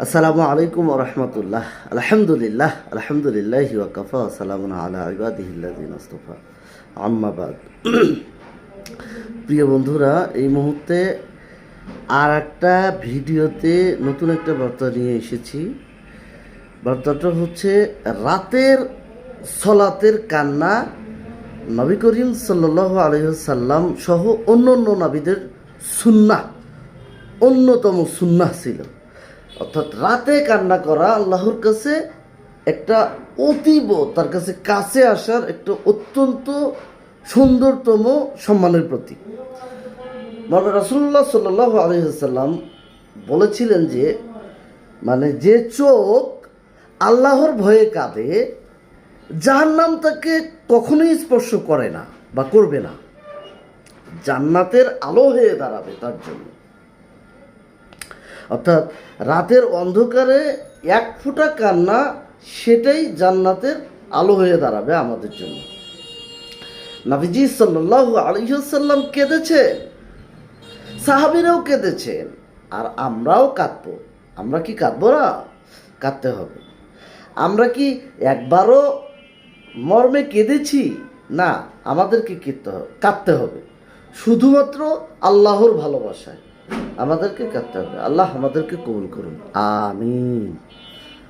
আসসালামু আলাইকুম ওয়া রাহমাতুল্লাহ। আলহামদুলিল্লাহ আলহামদুলিল্লাহি ওয়া কাফা ওয়া সালামুন আলা ইবাদিহিল্লাযিনা ইসতাফা। আম্মা বাদ। প্রিয় বন্ধুরা, এই মুহূর্তে আর একটা ভিডিওতে নতুন একটা বার্তা নিয়ে এসেছি। বার্তাটা হচ্ছে রাতের সলাতের কান্না। নবী করিম সাল্লাল্লাহু আলাইহি ওয়াসাল্লাম সহ অন্য নবীদের সুন্নাহ, অন্যতম সুন্নাহ ছিল। অর্থাৎ রাতে কান্না করা আল্লাহর কাছে একটা অতীব, তার কাছে কাছে আসার একটা অত্যন্ত সুন্দরতম সম্মানের প্রতীক। মানে রাসূলুল্লাহ সাল্লাল্লাহু আলাইহি ওয়াসাল্লাম বলেছিলেন যে যে চোখ আল্লাহর ভয়ে কাঁদে, জাহান্নাম তাকে কখনোই স্পর্শ করে না বা করবে না, জান্নাতের আলো হয়ে দাঁড়াবে তার জন্য। অর্থাৎ রাতের অন্ধকারে এক ফোঁটা কান্না, সেটাই জান্নাতের আলো হয়ে দাঁড়াবে আমাদের জন্য। নবীজি সাল্লাল্লাহু আলাইহি ওয়াসাল্লাম কেঁদেছেন, সাহাবীরাও কেঁদেছেন, আর আমরাও কাঁদবো। আমরা কি কাঁদবো না? কাঁদতে হবে। আমরা কি একবারও মর্মে কেঁদেছি? না, আমাদেরকে কাঁদতে হবে শুধুমাত্র আল্লাহর ভালোবাসায়। আমাদেরকে কাঁদতে হবে। আল্লাহ আমাদেরকে কবুল করুন, আমিন।